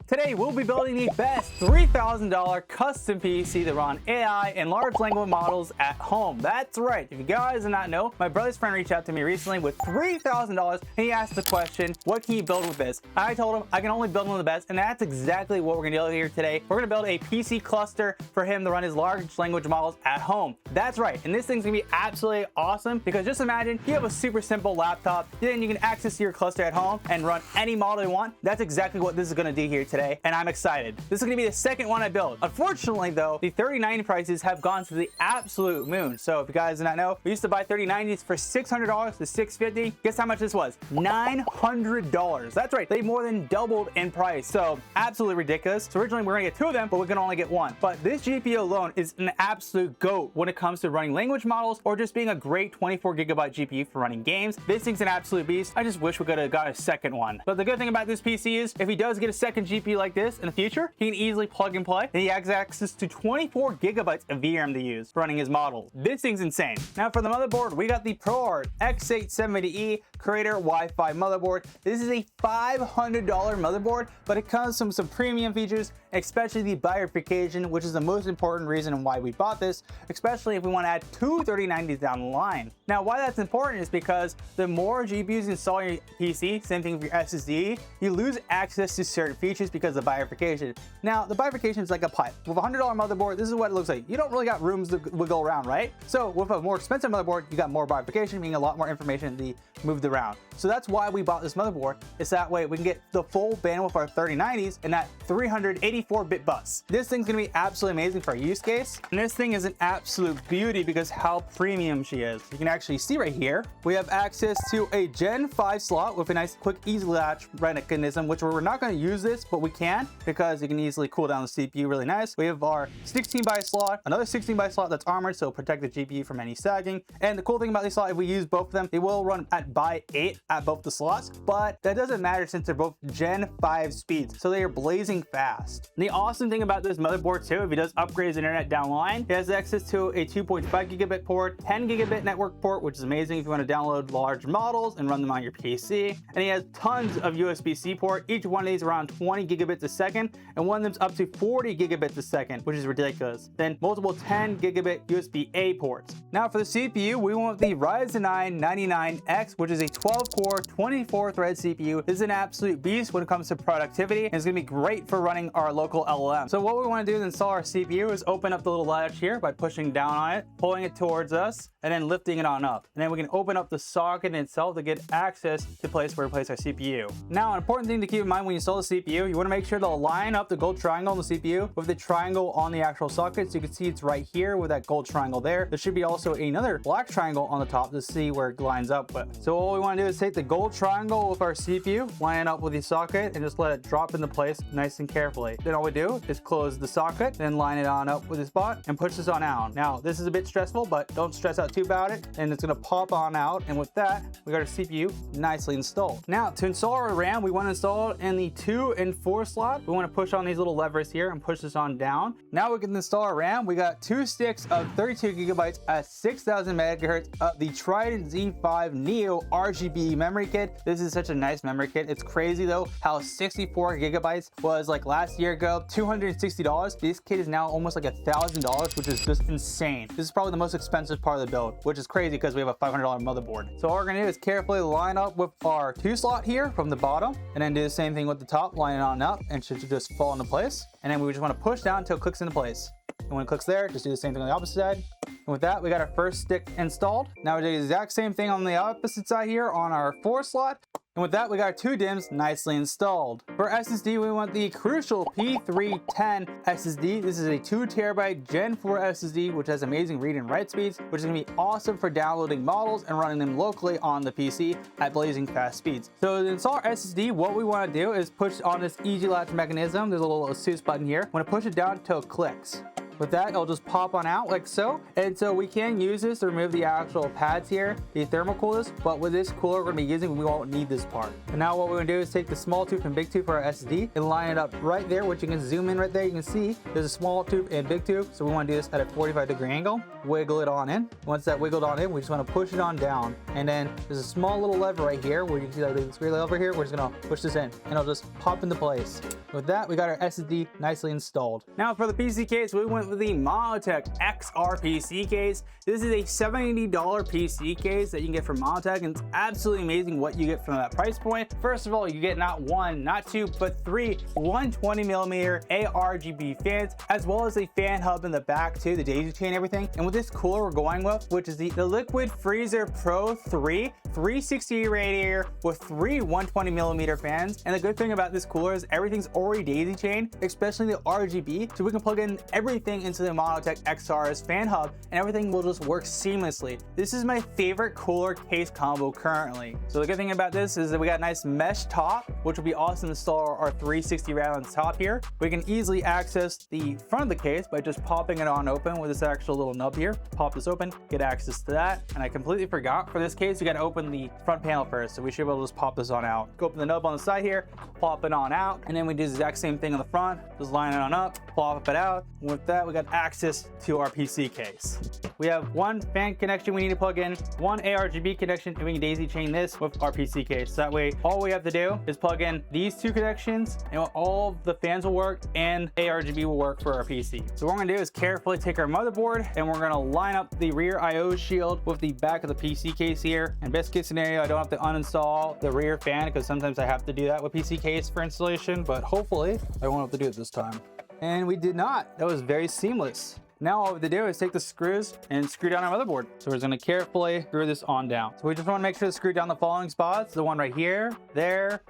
Today we'll be building the best $3,000 custom PC that run AI and large language models at home. That's right, if you guys do not know, my brother's friend reached out to me recently with $3,000 and he asked the question, what can you build with this? I told him I can only build one of the best, and that's exactly what we're gonna do here today. We're gonna build a PC cluster for him to run his large language models at home. That's right, and this thing's gonna be absolutely awesome because just imagine you have a super simple laptop, then you can access your cluster at home and run any model you want. That's exactly what this is gonna do here today, and I'm excited. This is gonna be the second one I build. Unfortunately though, the 3090 prices have gone to the absolute moon. So if you guys do not know, we used to buy 3090s for $600 to $650. Guess how much this was? $900. That's right, they more than doubled in price. So absolutely ridiculous. So originally we were gonna get two of them, but we can only get one. But this GPU alone is an absolute GOAT when it comes to running language models or just being a great 24GB GPU for running games. This thing's an absolute beast. I just wish we could have got a second one. But the good thing about this PC is if he does get a second GPU like this in the future, he can easily plug and play, and he has access to 24GB of VRAM to use for running his models. This thing's insane. Now for the motherboard, we got the ProArt X870E Creator Wi-Fi motherboard. This is a $500 motherboard, but it comes with some premium features, especially the bifurcation, which is the most important reason why we bought this, especially if we want to add two 3090s down the line. Now why that's important is because the more GPUs you install in your PC, same thing with your SSD, you lose access to certain features because of bifurcation. Now the bifurcation is like a pipe. With a $100 motherboard, this is what it looks like. You don't really got rooms to wiggle around, right? So with a more expensive motherboard, you got more bifurcation, meaning a lot more information to be moved around. So that's why we bought this motherboard. It's that way we can get the full bandwidth of our 3090s and that 384-bit bus. This thing's gonna be absolutely amazing for our use case. And this thing is an absolute beauty because how premium she is. You can actually see right here, we have access to a Gen 5 slot with a nice quick easy latch mechanism, which we're not gonna use this, but we can because you can easily cool down the CPU really nice. We have our 16 byte slot, another 16 byte slot that's armored, so protect the GPU from any sagging. And the cool thing about these slots, if we use both of them, they will run at by 8 at both the slots, but that doesn't matter since they're both Gen 5 speeds, so they are blazing fast. And the awesome thing about this motherboard too, if he does upgrade his internet down the line, he has access to a 2.5GB port, 10GB network port, which is amazing if you want to download large models and run them on your PC. And he has tons of USB-C port, each one of these around 20GB a second, and one of them's up to 40GB a second, which is ridiculous. Then multiple 10GB USB-A ports. Now for the CPU, we want the Ryzen 9 99X, which is a 12-core, 24-thread CPU. This is an absolute beast when it comes to productivity, and it's gonna be great for running our local LLM. So what we want to do to install our CPU is open up the little latch here by pushing down on it, pulling it towards us, and then lifting it on up. And then we can open up the socket itself to get access to the place where we place our CPU. Now, an important thing to keep in mind when you install the CPU, you want to make sure to line up the gold triangle on the CPU with the triangle on the actual socket. So you can see it's right here with that gold triangle there. There should be also another black triangle on the top to see where it lines up with. So all we want to do is take the gold triangle with our CPU, line it up with the socket, and just let it drop into place nice and carefully. Then all we do is close the socket, then line it on up with the spot and push this on out. Now, this is a bit stressful, but don't stress out too about it, and it's gonna pop on out. And with that, we got our CPU nicely installed. Now, to install our RAM, we want to install it in the 2 and 4 slot. We want to push on these little levers here and push this on down. Now we can install our RAM. We got 2 sticks of 32GB at 6000 megahertz of the Trident Z5 Neo RGB memory kit. This is such a nice memory kit. It's crazy though how 64GB was like last year ago $260. This kit is now almost like $1,000, which is just insane. This is probably the most expensive part of the build, which is crazy because we have a $500 motherboard. So all we're gonna do is carefully line up with our 2 slot here from the bottom, and then do the same thing with the top, line it on up, and it should just fall into place. And then we just want to push down until it clicks into place. And when it clicks there, just do the same thing on the opposite side. And with that, we got our first stick installed. Now we do the exact same thing on the opposite side here on our 4 slot. And with that, we got our 2 DIMMs nicely installed. For SSD, we want the crucial P310 SSD. This is a 2TB Gen 4 SSD, which has amazing read and write speeds, which is gonna be awesome for downloading models and running them locally on the PC at blazing fast speeds. So to install our SSD, what we wanna do is push on this easy latch mechanism. There's a little ASUS button here. I'm gonna push it down until it clicks. With that, it'll just pop on out like so. And so we can use this to remove the actual pads here, the thermal coolers, but with this cooler we're gonna be using, we won't need this part. And now what we're gonna do is take the small tube and big tube for our SSD and line it up right there, which you can zoom in right there. You can see there's a small tube and big tube. So we wanna do this at a 45-degree angle, wiggle it on in. Once that wiggled on in, we just wanna push it on down. And then there's a small little lever right here where you can see that this green lever here. We're just gonna push this in and it'll just pop into place. With that, we got our SSD nicely installed. Now for the PC case, we went with the Monotech XR PC case. This is a $70 PC case that you can get from Monotech, and it's absolutely amazing what you get from that price point. First of all, you get not one, not two, but three 120mm ARGB fans, as well as a fan hub in the back too, the daisy chain, everything. And with this cooler we're going with, which is the Liquid Freezer Pro 3 360 radiator with three 120mm fans. And the good thing about this cooler is everything's already daisy chained, especially the RGB, so we can plug in everything into the Monotech XR's fan hub and everything will just work seamlessly. This is my favorite cooler case combo currently. So the good thing about this is that we got a nice mesh top, which will be awesome to install our 360 rad on top here. We can easily access the front of the case by just popping it on open with this actual little nub here. Pop this open, get access to that. And I completely forgot, for this case, you got to open the front panel first. So we should be able to just pop this on out. Go open the nub on the side here, pop it on out, and then we do the exact same thing on the front. Just line it on up, plop it out. With that, we got access to our PC case. We have one fan connection we need to plug in, one ARGB connection, and we can daisy chain this with our PC case. So that way, all we have to do is plug in these two connections and all the fans will work and ARGB will work for our PC. So what we're gonna do is carefully take our motherboard and we're gonna line up the rear IO shield with the back of the PC case here. And best case scenario, I don't have to uninstall the rear fan because sometimes I have to do that with PC case for installation, but hopefully I won't have to do it this time. And we did not. That was very seamless. Now all we have to do is take the screws and screw down our motherboard. So we're just gonna carefully screw this on down. So we just wanna make sure to screw down the following spots. The one right here, there,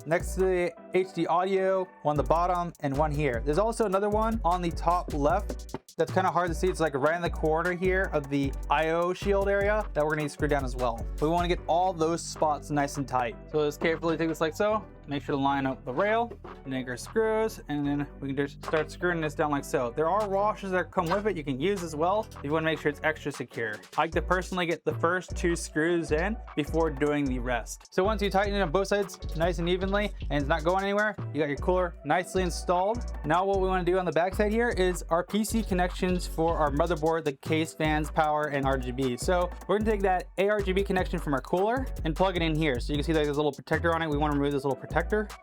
next to the HD audio, one at the bottom, and one here. There's also another one on the top left that's kind of hard to see. It's like right in the corner here of the IO shield area that we're gonna need to screw down as well. We wanna get all those spots nice and tight. So let's carefully take this like so. Make sure to line up the rail, make our screws, and then we can just start screwing this down like so. There are washers that come with it you can use as well if you want to make sure it's extra secure. I like to personally get the first two screws in before doing the rest. So once you tighten it on both sides nice and evenly and it's not going anywhere, you got your cooler nicely installed. Now what we want to do on the back side here is our PC connections for our motherboard, the case, fans, power, and RGB. So we're going to take that ARGB connection from our cooler and plug it in here. So you can see there's a little protector on it. We want to remove this little protector.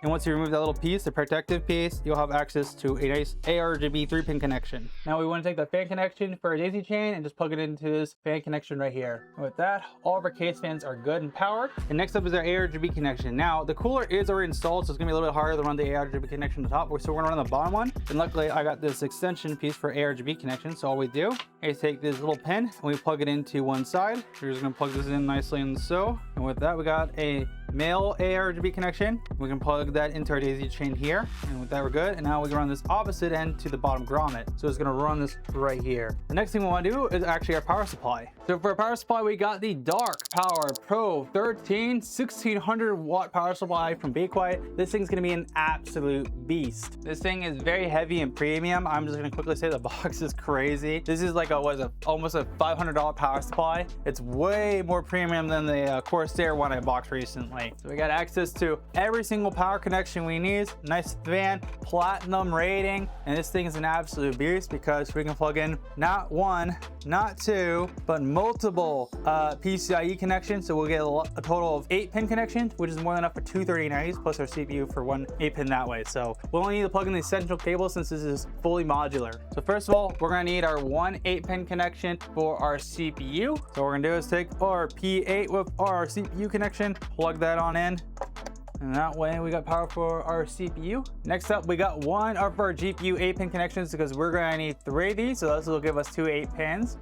And once you remove that little piece, the protective piece, you'll have access to a nice ARGB 3-pin connection. Now we want to take the fan connection for a daisy chain and just plug it into this fan connection right here. And with that, all of our case fans are good and powered. And next up is our ARGB connection. Now the cooler is already installed, so it's gonna be a little bit harder to run the ARGB connection on the top. So we're gonna run the bottom one. And luckily I got this extension piece for ARGB connection. So all we do is take this little pin and we plug it into one side. We're just gonna plug this in nicely and so. And with that, we got a male ARGB connection. We can plug that into our daisy chain here, and with that we're good. And now we can run this opposite end to the bottom grommet. So it's gonna run this right here. The next thing we want to do is actually our power supply. So for our power supply, we got the Dark Power Pro 13 1600 watt power supply from Be Quiet. This thing's gonna be an absolute beast. This thing is very heavy and premium. I'm just gonna quickly say the box is crazy. This is like almost a $500 power supply. It's way more premium than the Corsair one I boxed recently. So we got access to every single power connection we need. Nice fan, platinum rating, and this thing is an absolute beast because we can plug in not one, not two, but multiple PCIe connections. So we'll get a total of 8-pin connections, which is more than enough for 2 3090s plus our CPU for one 8-pin that way. So we'll only need to plug in the essential cable since this is fully modular. So first of all, we're gonna need our one 8-pin connection for our CPU. So what we're gonna do is take our P8 with our CPU connection, plug that on in, and that way we got power for our CPU. Next up, we got one of our GPU 8-pin connections because we're gonna need 3 of these, so this will give us 2 8 pins.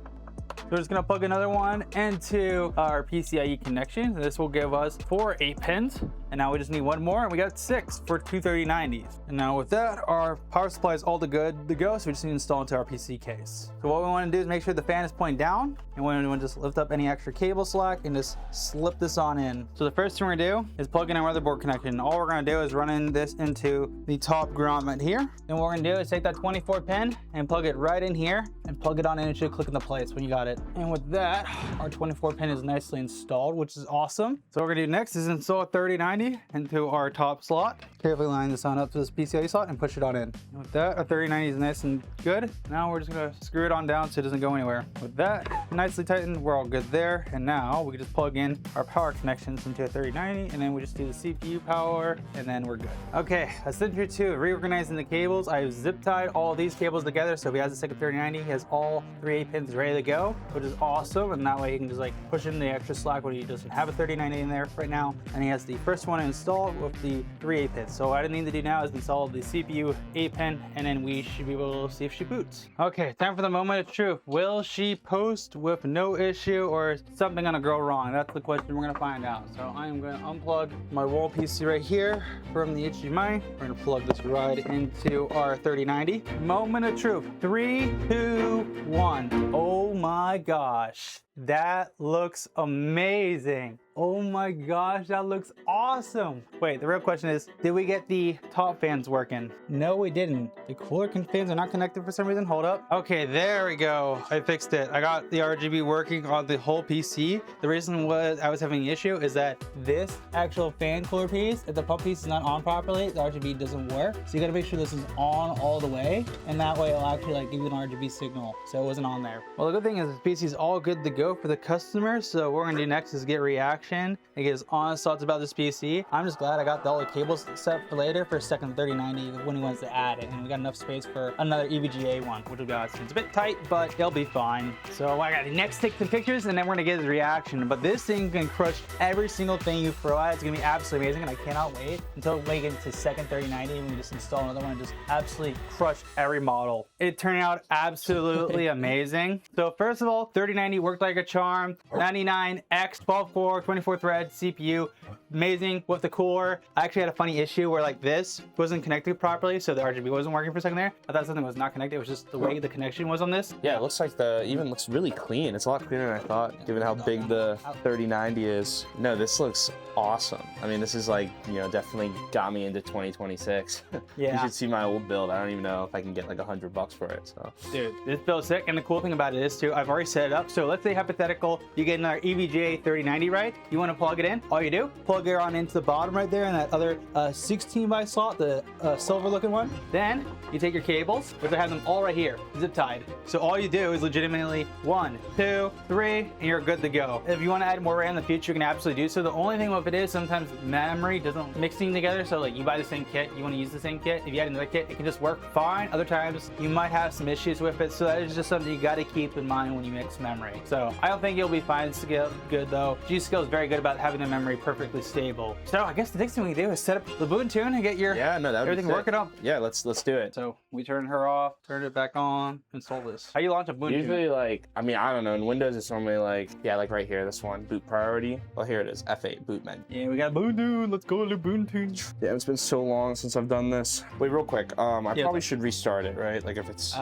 So we're just gonna plug another one into our PCIe connection. This will give us 4 8-pins. And now we just need one more, and we got 6 for two 3090s. And now with that, our power supply is all good to go, so we just need to install into our PC case. So what we want to do is make sure the fan is pointing down, and we want to just lift up any extra cable slack and just slip this on in. So the first thing we're gonna do is plug in our motherboard connection. All we're gonna do is run in this into the top grommet here. Then what we're gonna do is take that 24 pin and plug it right in here and plug it on in. It should click in the place when you got it. And with that, our 24 pin is nicely installed, which is awesome. So what we're gonna do next is install a 3090 into our top slot. Carefully line this on up to this PCIe slot and push it on in. And with that, our 3090 is nice and good. Now we're just gonna screw it on down so it doesn't go anywhere. With that nicely tightened, we're all good there. And now we can just plug in our power connections into a 3090, and then we just do the CPU power, and then we're good. Okay, essentially to reorganizing the cables, I've zip tied all these cables together. So if he has a second 3090, he has all 3 8-pins ready to go, which is awesome. And that way he can just like push in the extra slack when he doesn't have a 3090 in there right now. And he has the first one installed with the 3 8-pins. So what I need to do now is install the CPU 8-pin, and then we should be able to see if she boots. Okay, time for the moment of truth. Will she post with no issue, or is something gonna go wrong? That's the question we're gonna find out. So I am gonna unplug my wall PC right here from the HDMI. We're gonna plug this right into our 3090. Moment of truth. 3, 2, 1. Oh my gosh. That looks amazing. Oh my gosh, that looks awesome. Wait, the real question is, did we get the top fans working? No, we didn't. The cooler fans are not connected for some reason. Hold up. Okay, there we go. I fixed it. I got the RGB working on the whole PC. The reason was I was having an issue is that this actual fan cooler piece, if the pump piece is not on properly, the RGB doesn't work. So you gotta make sure this is on all the way, and that way it'll actually like give you an RGB signal. So it wasn't on there. Well, the good thing is the PC is all good to go for the customer. So what we're gonna do next is get reaction and get his honest thoughts about this PC. I'm just glad I got all the cables set for later for a second 3090 when he wants to add it, and we got enough space for another EVGA one, which will be awesome. It's a bit tight, but it'll be fine. So I got to next take some pictures, and then we're gonna get his reaction. But this thing can crush every single thing you throw at it. It's gonna be absolutely amazing, and I cannot wait until we get into second 3090 and we just install another one and just absolutely crush every model. It turned out absolutely amazing. So first of all, 3090 worked like a charm. 99X 12-core 24-thread CPU, amazing with the cooler. I actually had a funny issue where like this wasn't connected properly, so the RGB wasn't working for a second there. I thought something was not connected. It was just the way the connection was on this. Yeah, it looks like even looks really clean. It's a lot cleaner than I thought, given how big the 3090 is. No, this looks awesome. I mean, this is like, you know, definitely got me into 2026. Yeah. You should see my old build. I don't even know if I can get like $100 for it. So, dude, this build's sick. And the cool thing about it is too, I've already set it up. So let's say hypothetical, you get another EVGA 3090, right? You want to plug it in. All you do, plug it on into the bottom right there, and that other 16 by slot, the silver looking one. Then you take your cables, which I have them all right here, zip tied. So all you do is legitimately 1, 2, 3, and you're good to go. If you want to add more RAM in the future, you can absolutely do so. The only thing with it is sometimes memory doesn't mixing together. So like you buy the same kit, you want to use the same kit. If you add another kit, it can just work fine. Other times you might have some issues with it. So that is just something you got to keep in mind when you mix memory. So I don't think you'll be fine. It's good though. G-Skill is very good about having the memory perfectly stable. So I guess the next thing we do is set up the Ubuntu and get your everything working up. Yeah, let's do it. So we turn her off, turn it back on, install this. How you launch Ubuntu? Usually like, I mean, I don't know. In Windows, it's normally like, yeah, like right here, this one, boot priority. Well, here it is, F8, boot menu. Yeah, we got Ubuntu. Let's go to Ubuntu. Yeah, it's been so long since I've done this. Wait, real quick. I probably should restart it, right? Like if it's...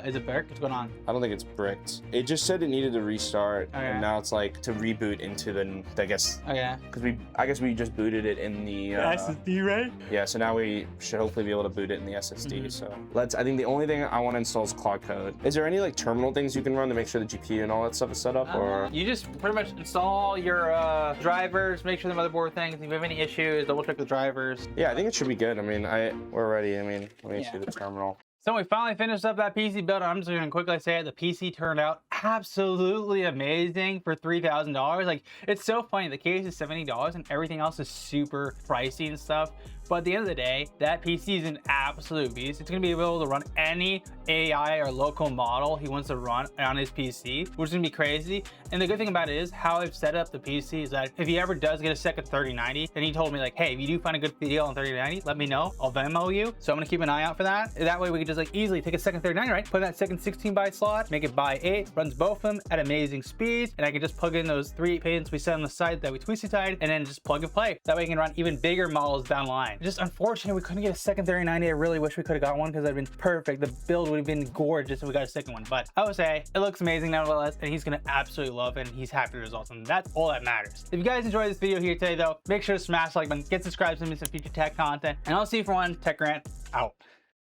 Is it bricked? What's going on? I don't think it's bricked. It just said it needed to restart, and now it's like to reboot into the, I guess... Okay. Because I guess we just booted it in the... SSD, right? Yeah, so now we should hopefully be able to boot it in the SSD. So I think the only thing I want to install is Cloud Code. Is there any like terminal things you can run to make sure the GPU and all that stuff is set up, or? You just pretty much install your drivers, make sure the motherboard things. If you have any issues, double check the drivers. Yeah, I think it should be good. I mean, we're ready. I mean, let me see the terminal. So we finally finished up that PC build. I'm just gonna quickly say it. The PC turned out absolutely amazing for $3,000. Like, it's so funny. The case is $70 and everything else is super pricey and stuff. But at the end of the day, that PC is an absolute beast. It's gonna be able to run any AI or local model he wants to run on his PC, which is gonna be crazy. And the good thing about it is how I've set up the PC is that if he ever does get a second 3090, then he told me like, hey, if you do find a good deal on 3090, let me know. I'll Venmo you. So I'm gonna keep an eye out for that. That way we can just like easily take a second 3090, right? Put in that second 16 byte slot, make it by 8, runs both of them at amazing speeds, and I can just plug in those 3 pins we set on the side that we twisty tied, and then just plug and play. That way you can run even bigger models down the line. Just unfortunate we couldn't get a second 3090. I really wish we could have got one because that'd been perfect. The build would have been gorgeous if we got a second one. But I would say it looks amazing nevertheless, and he's gonna absolutely love it, and he's happy with the results, and that's all that matters. If you guys enjoyed this video here today though, make sure to smash the like button, get subscribed to me some future tech content, and I'll see you for one. Tech Rant out.